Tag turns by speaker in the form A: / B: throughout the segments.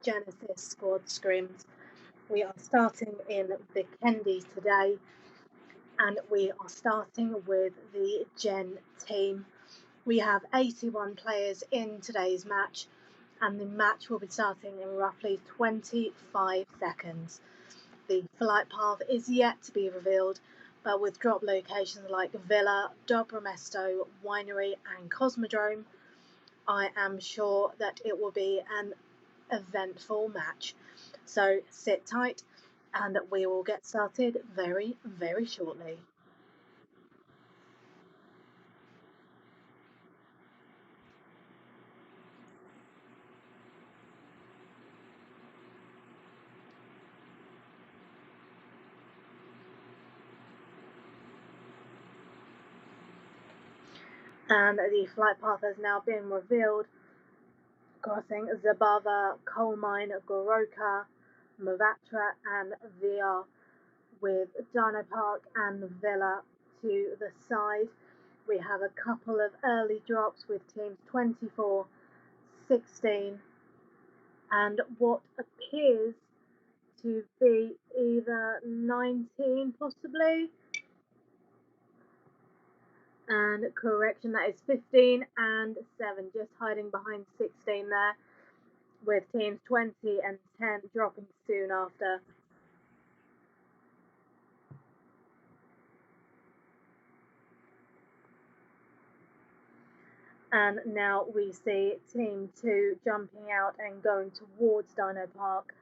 A: Genesis squad scrims. We are starting in the Kendi today, and we are starting with the Gen team. We have 81 players in today's match, and the match will be starting in roughly 25 seconds. The flight path is yet to be revealed, but with drop locations like Villa, Dobromesto, Winery, and Cosmodrome, I am sure that it will be an eventful match. So sit tight and we will get started very, very shortly. And the flight path has now been revealed, crossing Zabava, Coal Mine, Goroka, Mavatra, and VR, with Dino Park and Villa to the side. We have a couple of early drops with teams 24, 16, and what appears to be either 19 possibly, and correction, that is 15 and 7, just hiding behind 16 there, with teams 20 and 10 dropping soon after. And now we see team 2 jumping out and going towards Dino Park,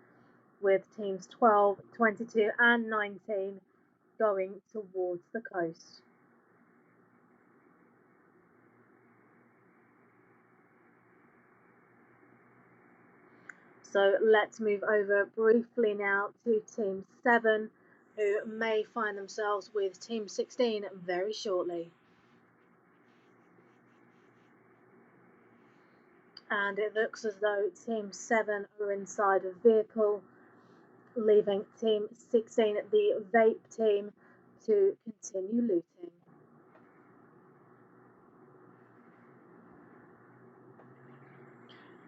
A: with teams 12, 22 and 19 going towards the coast. So let's move over briefly now to Team 7, who may find themselves with Team 16 very shortly. And it looks as though Team 7 are inside a vehicle, leaving Team 16, the vape team, to continue looting.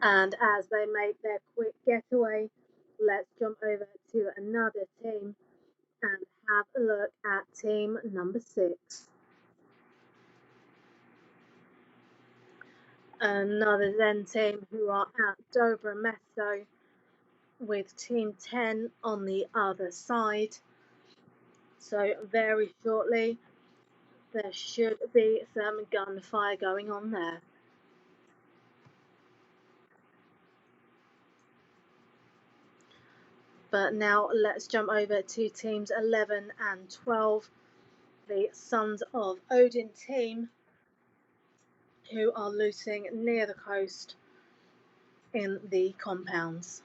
A: And as they make their quick getaway, let's jump over to another team and have a look at team number 6. Another Zen team who are at Dobromesto, with team 10 on the other side. So very shortly there should be some gunfire going on there. But now let's jump over to teams 11 and 12, the Sons of Odin team, who are looting near the coast in the compounds.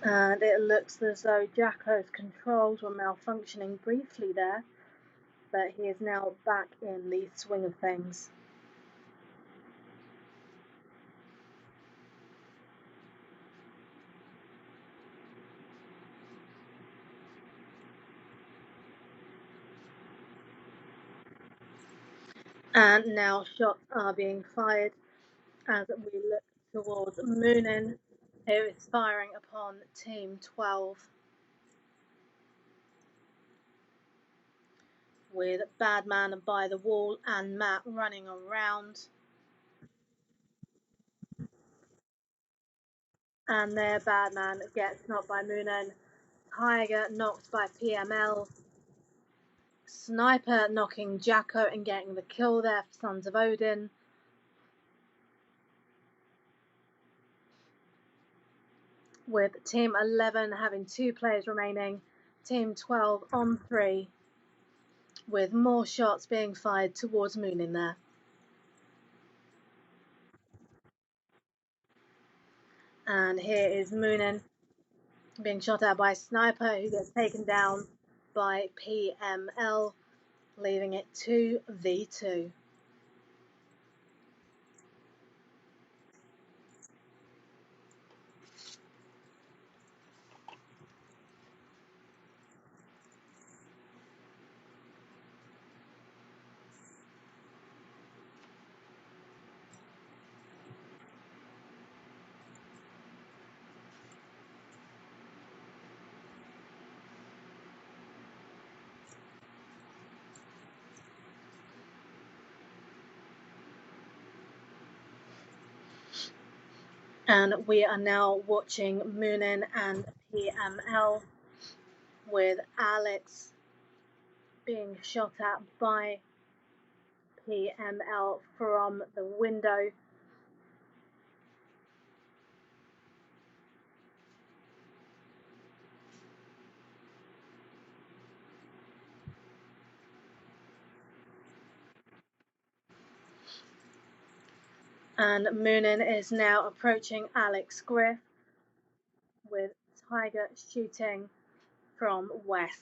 A: And it looks as though Jacko's controls were malfunctioning briefly there, but he is now back in the swing of things. And now shots are being fired as we look towards Moonin, who is firing upon Team 12, with Badman by the wall and Matt running around. And there Badman gets knocked by Moonin, Tiger knocked by PML, Sniper knocking Jacko and getting the kill there for Sons of Odin. With Team 11 having 2 players remaining, Team 12 on 3, with more shots being fired towards Moonin there. And here is Moonin being shot at by Sniper, who gets taken down by PML. leaving it 2v2. And we are now watching Moonin and PML, with Alex being shot at by PML from the window. And Moonin is now approaching Alex Griff, with Tiger shooting from west.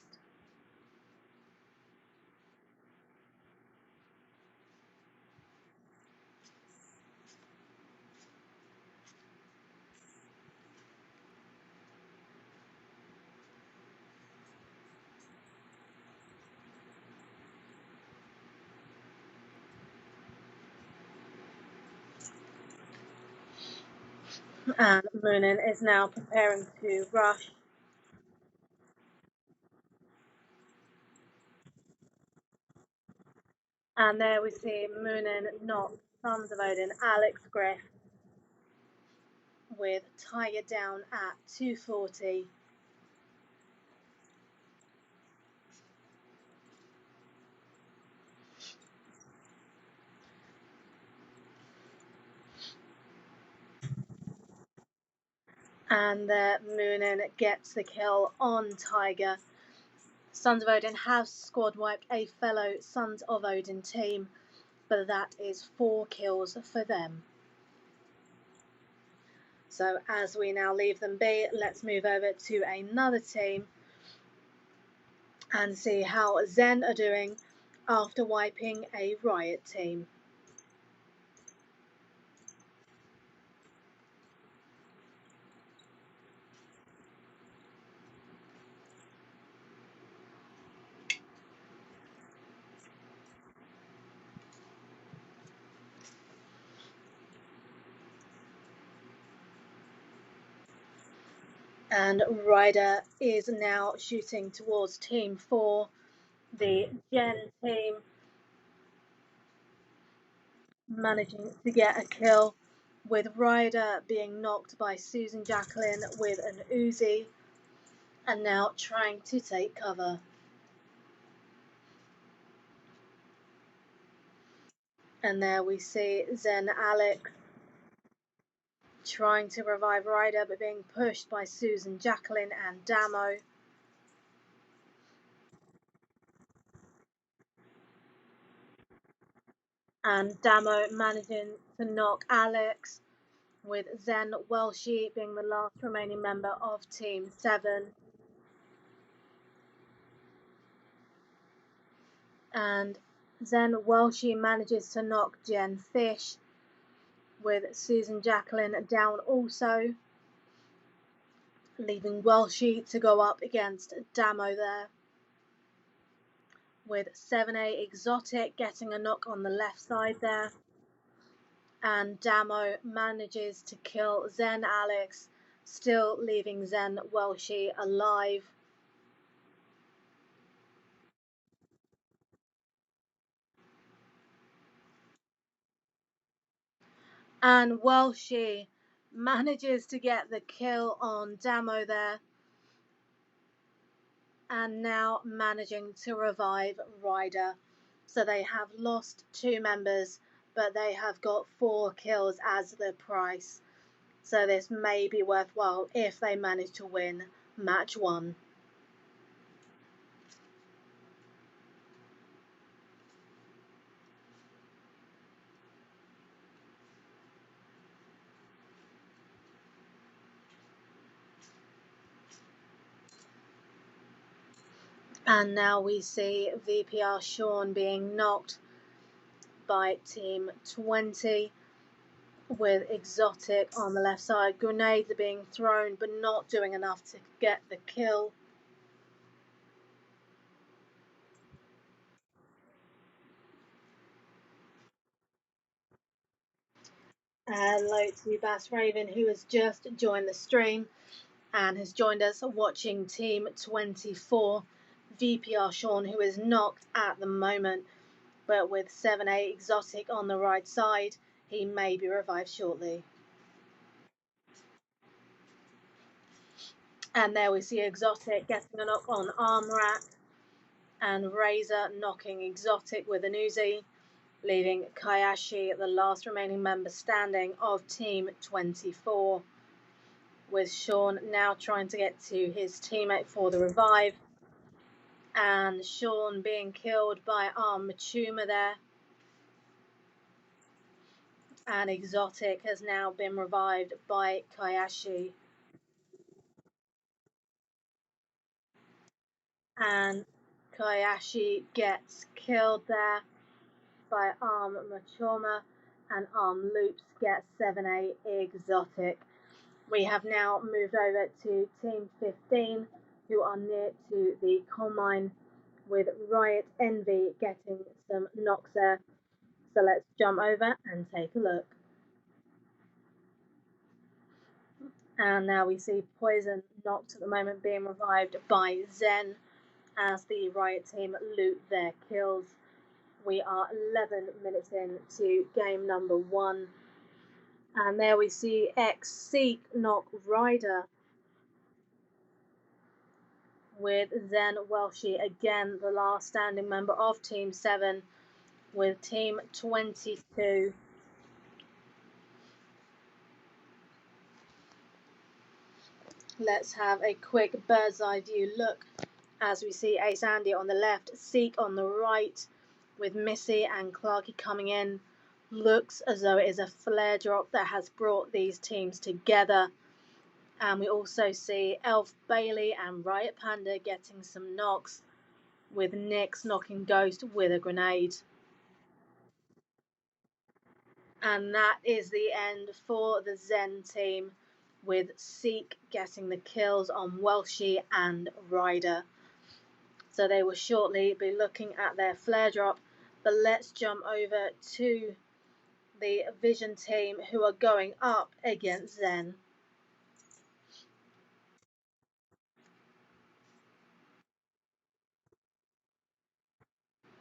A: And Moonin is now preparing to rush. And there we see Moonin knock Sons of Odin, Alex Griff, with Tiger down at 240. And Moonin gets the kill on Tiger. Sons of Odin have squad wiped a fellow Sons of Odin team, but that is 4 kills for them. So as we now leave them be, let's move over to another team and see how Zen are doing after wiping a Riot team. And Ryder is now shooting towards Team 4, the Gen team, managing to get a kill, with Ryder being knocked by Susan Jacqueline with an Uzi, and now trying to take cover. And there we see Zen Alex trying to revive Ryder, but being pushed by Susan Jacqueline and Damo. And Damo managing to knock Alex, with Zen Welshi being the last remaining member of Team 7. And Zen Welshi manages to knock Jen Fish, with Susan Jacqueline down also, leaving Welshi to go up against Damo there, with 7A Exotic getting a knock on the left side there. And Damo manages to kill Zen Alex, still leaving Zen Welshi alive. And Welshi manages to get the kill on Damo there, and now managing to revive Ryder. So they have lost 2 members, but they have got 4 kills as the price. So this may be worthwhile if they manage to win match 1. And now we see VPR Sean being knocked by Team 20 with Exotic on the left side. Grenades are being thrown but not doing enough to get the kill. Hello to Bass Raven, who has just joined the stream and has joined us watching Team 24. VPR Sean, who is knocked at the moment, but with 7A Exotic on the right side, he may be revived shortly. And there we see Exotic getting a knock on Arm Rack, and Razor knocking Exotic with an Uzi, leaving Kayashi the last remaining member standing of Team 24, with Sean now trying to get to his teammate for the revive, and Sean being killed by Arm Machuma there, and Exotic has now been revived by Kayashi, and Kayashi gets killed there by Arm Machuma, and Arm Loops gets 7A Exotic. We have now moved over to Team 15, who are near to the coal mine, with Riot Envy getting some knocks there. So let's jump over and take a look. And now we see Poison knocked at the moment, being revived by Zen as the Riot team loot their kills. We are 11 minutes into game number 1. And there we see X Seek knock Ryder, with Zen Welshie again the last standing member of Team 7, with Team 22. Let's have a quick bird's eye view look as we see Ace Andy on the left, Seek on the right, with Missy and Clarky coming in. Looks as though it is a flare drop that has brought these teams together. And we also see Elf Bailey and Riot Panda getting some knocks, with Nyx knocking Ghost with a grenade. And that is the end for the Zen team, with Seek getting the kills on Welshie and Ryder. So they will shortly be looking at their flare drop. But let's jump over to the Vision team, who are going up against Zen.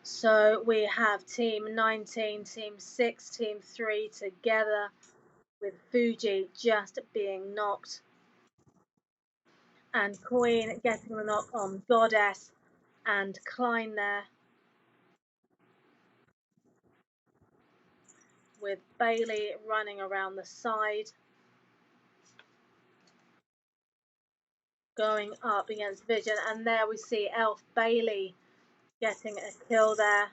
A: So we have Team 19, Team 6, Team 3 together, with Fuji just being knocked, and Queen getting the knock on Goddess, and Klein there, with Bailey running around the side, going up against Vision. And there we see Elf Bailey getting a kill there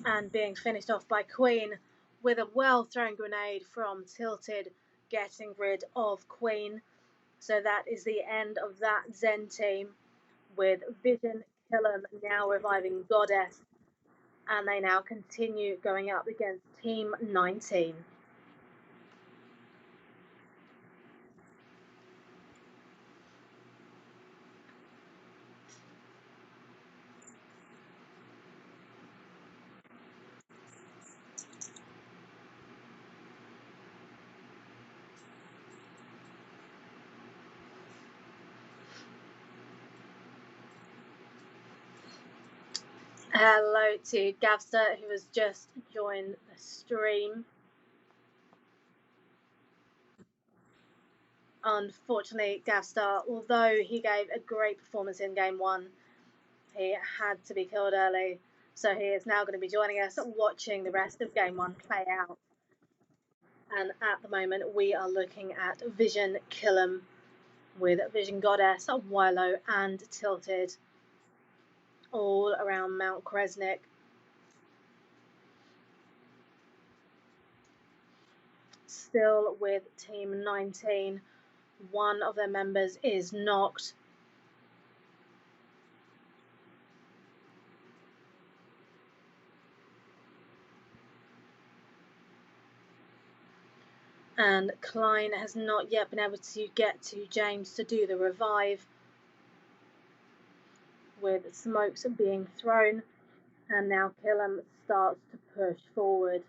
A: and being finished off by Queen, with a well thrown grenade from Tilted getting rid of Queen. So that is the end of that Zen team, with Vision Killam now reviving Goddess, and they now continue going up against Team 19. Hello to Gavster, who has just joined the stream. Unfortunately, Gavstar, although he gave a great performance in Game 1, he had to be killed early. So he is now going to be joining us, watching the rest of Game 1 play out. And at the moment, we are looking at Vision Killam, with Vision Goddess, Wilo, and Tilted all around Mount Kresnik. Still with Team 19, one of their members is knocked. And Klein has not yet been able to get to James to do the revive, with smokes being thrown, and now Killam starts to push forward.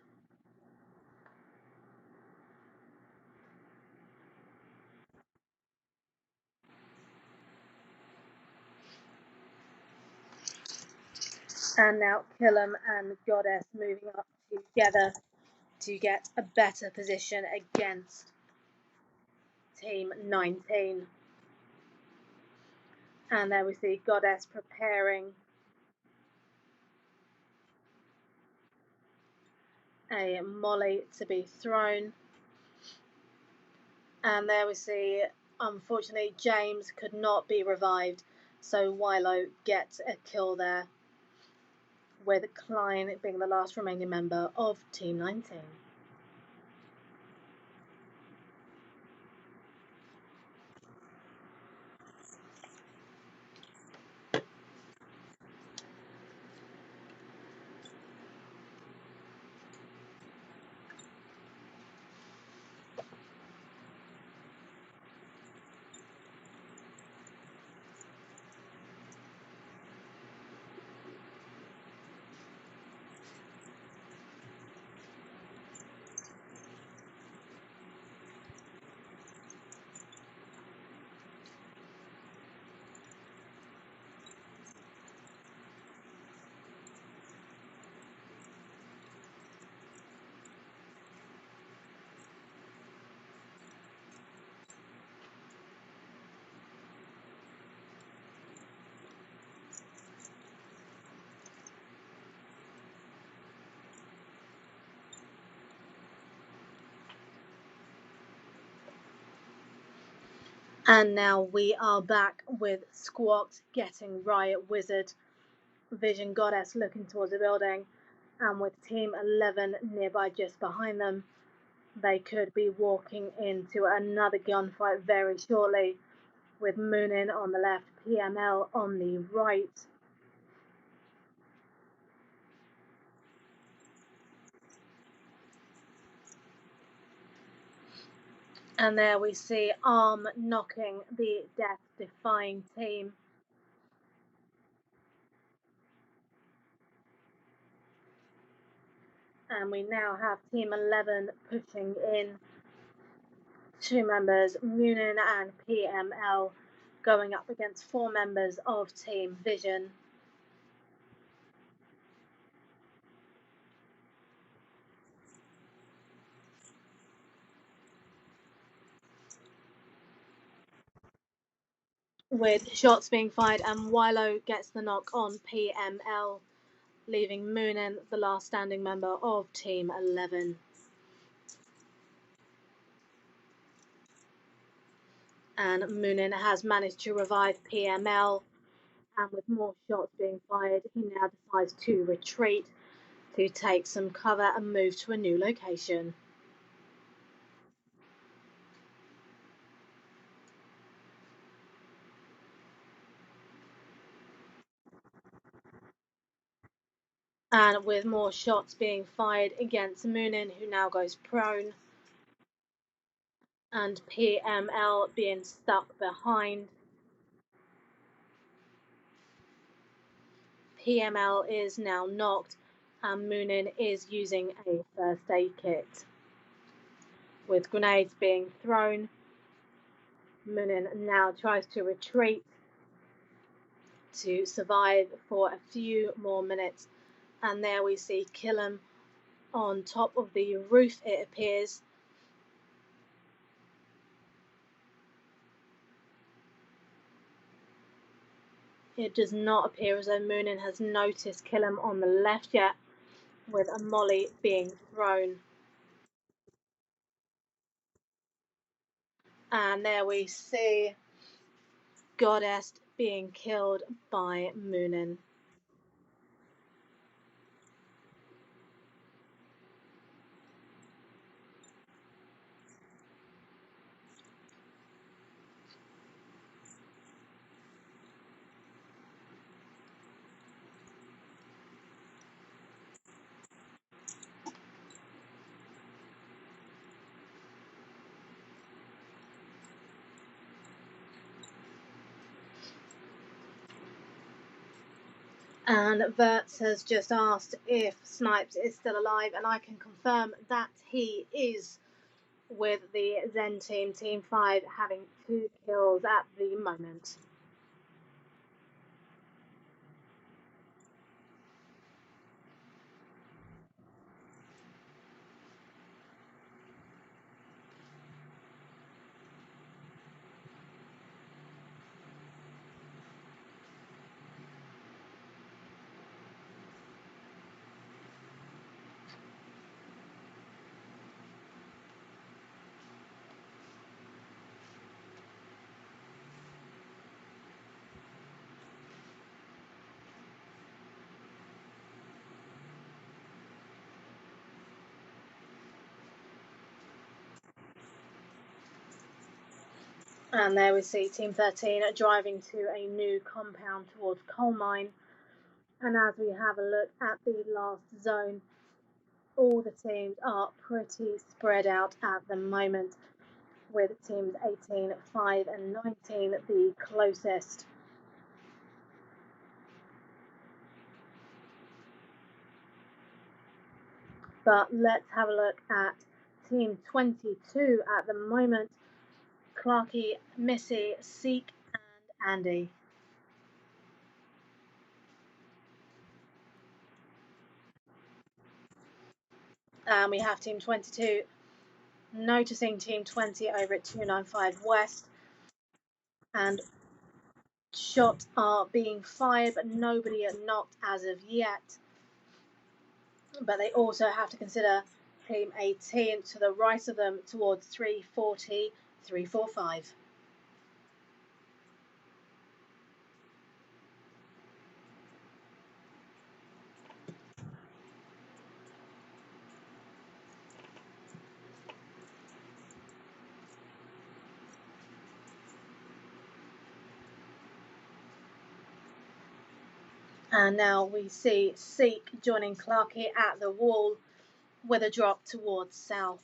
A: And now Killam and Goddess moving up together to get a better position against Team 19. And there we see Goddess preparing a molly to be thrown. And there we see, unfortunately, James could not be revived, so Wilo gets a kill there, with Klein being the last remaining member of Team 19. And now we are back with Squawk getting Riot Wizard, Vision Goddess looking towards the building, and with Team 11 nearby just behind them, they could be walking into another gunfight very shortly, with Moonin on the left, PML on the right. And there we see Arm knocking the death-defying team. And we now have Team 11 pushing in. 2 members, Moonin and PML, going up against 4 members of Team Vision. With shots being fired, and Wilo gets the knock on PML, leaving Moonin the last standing member of Team 11. And Moonin has managed to revive PML, and with more shots being fired, he now decides to retreat to take some cover and move to a new location. And with more shots being fired against Moonin, who now goes prone, and PML being stuck behind. PML is now knocked, and Moonin is using a first aid kit. With grenades being thrown, Moonin now tries to retreat to survive for a few more minutes. And there we see Killam on top of the roof, it appears. It does not appear as though Moonin has noticed Killam on the left yet, with a molly being thrown. And there we see Goddess being killed by Moonin. And Verts has just asked if Snipes is still alive, and I can confirm that he is, with the Zen team, Team 5, having 2 kills at the moment. And there we see Team 13 driving to a new compound towards coal mine. And as we have a look at the last zone, all the teams are pretty spread out at the moment, with teams 18, 5 and 19 the closest. But let's have a look at Team 22 at the moment. Clarky, Missy, Seek and Andy. And we have Team 22 noticing Team 20 over at 295 West. And shots are being fired, but nobody are knocked as of yet. But they also have to consider Team 18 to the right of them towards 340, 345. And now we see Seek joining Clarky at the wall with a drop towards south.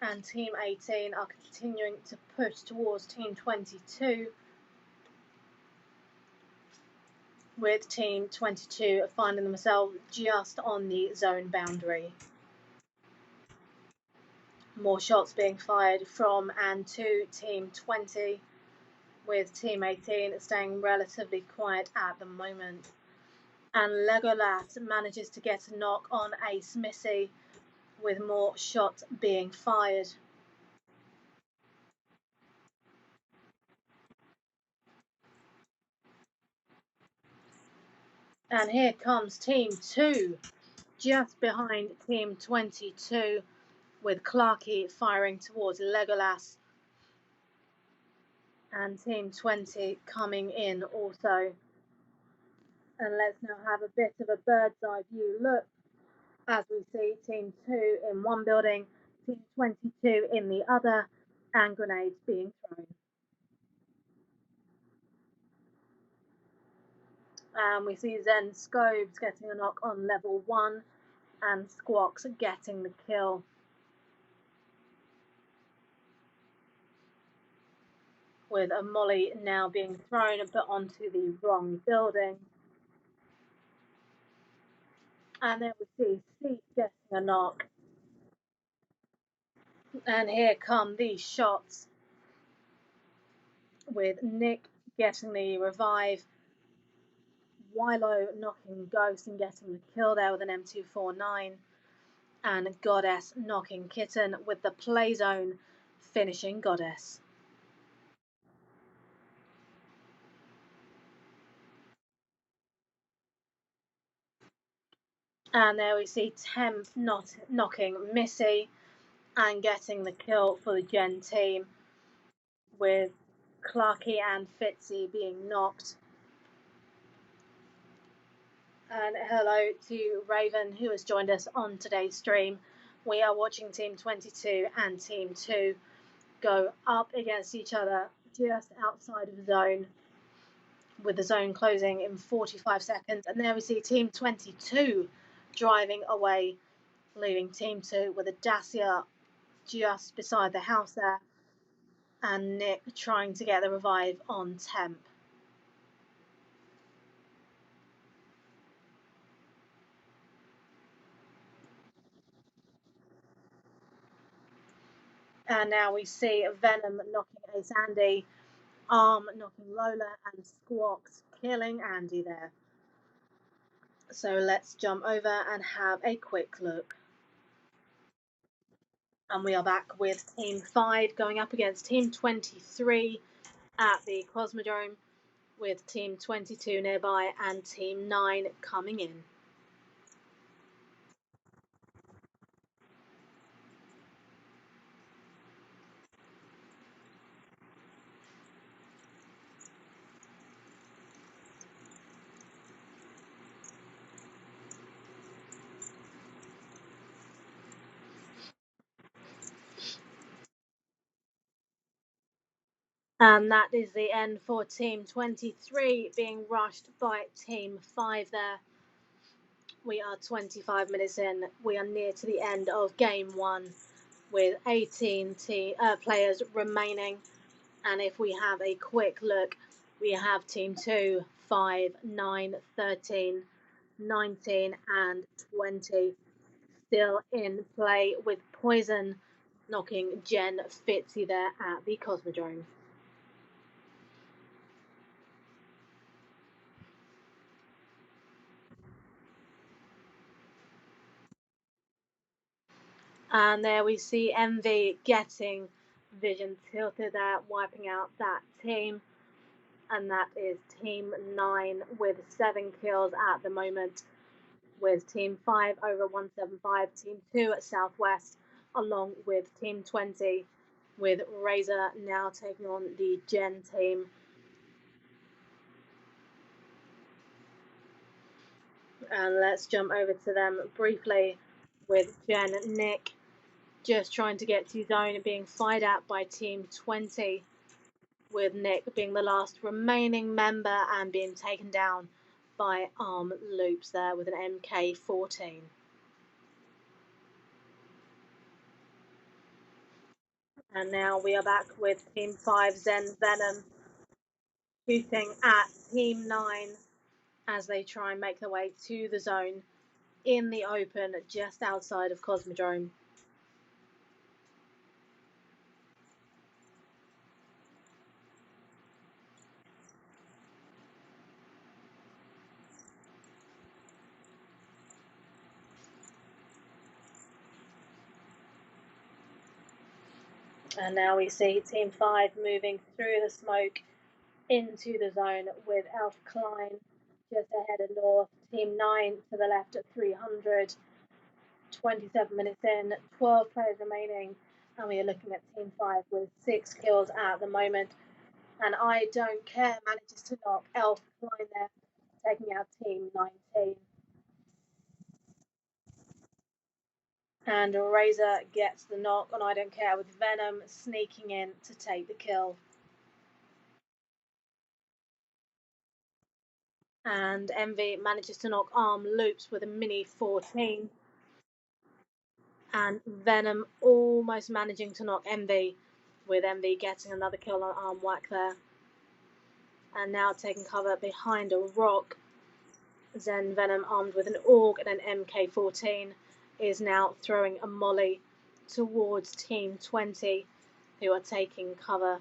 A: And Team 18 are continuing to push towards Team 22, with Team 22 finding themselves just on the zone boundary. More shots being fired from and to Team 20, with Team 18 staying relatively quiet at the moment. And Legolas manages to get a knock on Ace Missy, with more shots being fired. And here comes Team 2, just behind Team 22, with Clarky firing towards Legolas. And Team 20 coming in also. And let's now have a bit of a bird's eye view look as we see Team 2 in one building, Team 22 in the other, and grenades being thrown. And we see Zen Scobes getting a knock on level 1 and Squawks getting the kill. With a molly now being thrown but onto the wrong building. And then we see Seek getting a knock. And here come these shots, with Nick getting the revive, Wilo knocking Ghost and getting the kill there with an M249, and Goddess knocking Kitten with the play zone, finishing Goddess. And there we see Temp knocking Missy and getting the kill for the Gen team, with Clarky and Fitzy being knocked. And hello to Raven, who has joined us on today's stream. We are watching Team 22 and Team 2 go up against each other just outside of the zone, with the zone closing in 45 seconds. And there we see Team 22 driving away, leaving Team 2 with a Dacia just beside the house there, and Nick trying to get the revive on Temp. And now we see Venom knocking Ace Andy, Arm knocking Lola, and Squawks killing Andy there. So let's jump over and have a quick look. And we are back with Team 5 going up against Team 23 at the Cosmodrome, with Team 22 nearby and Team 9 coming in. And that is the end for Team 23 being rushed by Team 5 there. We are 25 minutes in. We are near to the end of Game 1 with 18 players remaining. And if we have a quick look, we have Team 2, 5, 9, 13, 19 and 20 still in play, with Poison knocking Jen Fitzy there at the Cosmodrome. And there we see Envy getting Vision tilted there, wiping out that team. And that is Team 9 with 7 kills at the moment, with Team 5 over 175, Team 2 at Southwest, along with Team 20, with Razor now taking on the Gen team. And let's jump over to them briefly, with Jen and Nick just trying to get to zone and being fired at by Team 20, with Nick being the last remaining member and being taken down by Arm Loops there with an MK14. And now we are back with Team 5 Zen Venom shooting at Team 9 as they try and make their way to the zone in the open just outside of Cosmodrome. And now we see Team 5 moving through the smoke into the zone, with Elf Klein just ahead of North, Team 9 to the left at 300. 27 minutes in, 12 players remaining, and we are looking at Team 5 with 6 kills at the moment. And I Don't Care manages to knock Elf Klein there, taking out Team 19. And Razor gets the knock on I Don't Care, with Venom sneaking in to take the kill. And Envy manages to knock Arm Loops with a Mini 14. And Venom almost managing to knock Envy, with Envy getting another kill on Arm Whack there. And now taking cover behind a rock, Zen Venom, armed with an AUG and an MK14, is now throwing a molly towards Team 20, who are taking cover.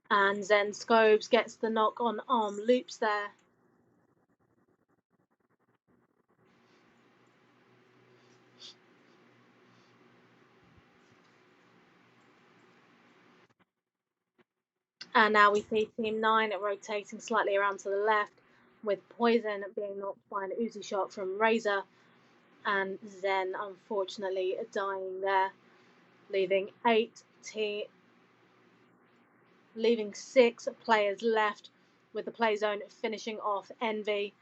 A: And Zen Scobes gets the knock on Arm Loops there. And now we see Team 9 rotating slightly around to the left, with Poison being knocked by an Uzi shot from Razor, and Zen unfortunately dying there, leaving 6 players left, with the play zone finishing off Envy.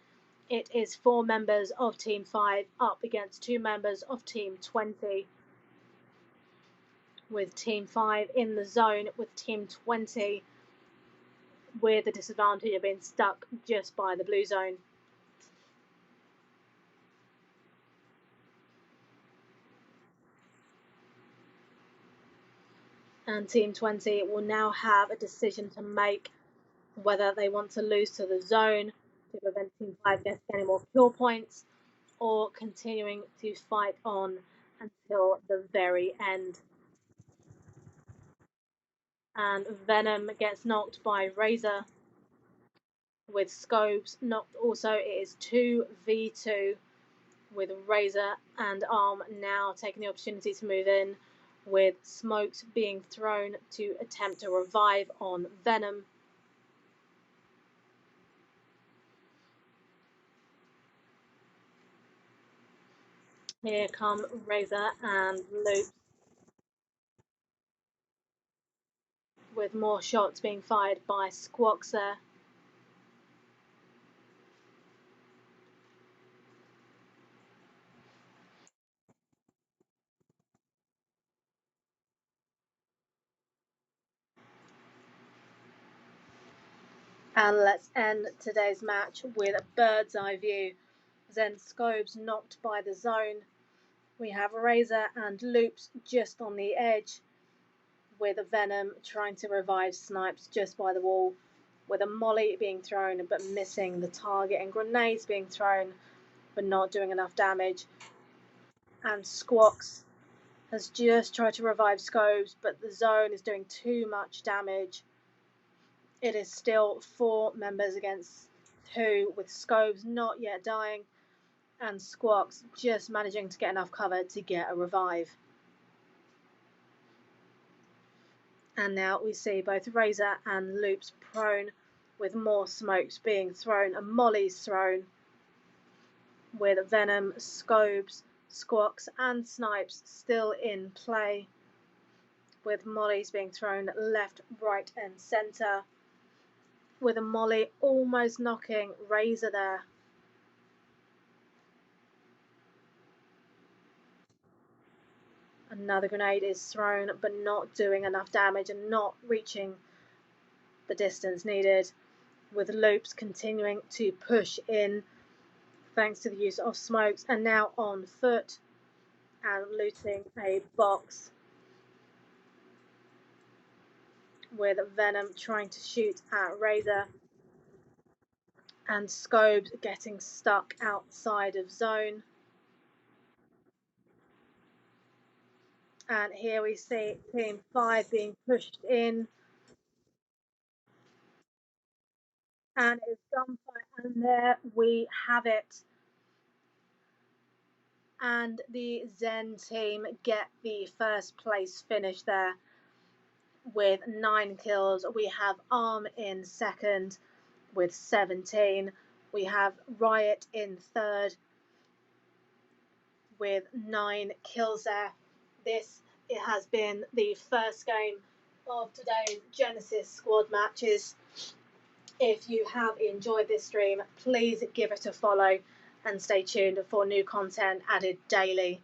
A: It is 4 members of Team 5 up against 2 members of Team 20, with Team 5 in the zone, with Team 20 with the disadvantage of being stuck just by the blue zone. And Team 20 will now have a decision to make, whether they want to lose to the zone to prevent survive getting any more kill points or continuing to fight on until the very end. And Venom gets knocked by Razor with Scopes knocked also. It is 2v2 with Razor and Arm now taking the opportunity to move in, with smokes being thrown to attempt to revive on Venom. Here come Razor and Luke, with more shots being fired by Squawks there. And let's end today's match with a bird's eye view. Then Scopes knocked by the zone. We have Razor and Loops just on the edge, with a Venom trying to revive Snipes just by the wall, with a molly being thrown but missing the target, and grenades being thrown but not doing enough damage. And Squawks has just tried to revive Scopes, but the zone is doing too much damage. It is still 4 members against 2, with Scopes not yet dying and Squawks just managing to get enough cover to get a revive. And now we see both Razor and Loops prone, with more smokes being thrown and mollies thrown, with Venom, Scopes, Squawks and Snipes still in play, with mollies being thrown left, right and centre, with a molly almost knocking Razor there. Another grenade is thrown but not doing enough damage and not reaching the distance needed, with Loops continuing to push in thanks to the use of smokes, and now on foot and looting a box, with Venom trying to shoot at Razor and Scopes getting stuck outside of zone. And here we see Team 5 being pushed in, and it's gunfight, and there we have it. And the Zen team get the first place finish there with 9 kills. We have Arm in second with 17. We have Riot in third with 9 kills there. This it has been the first game of today's Genesis squad matches. If you have enjoyed this stream, please give it a follow and stay tuned for new content added daily.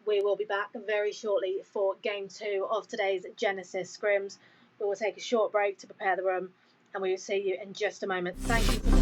A: We will be back very shortly for game 2 of today's Genesis scrims. We will take a short break to prepare the room, and we will see you in just a moment. Thank you.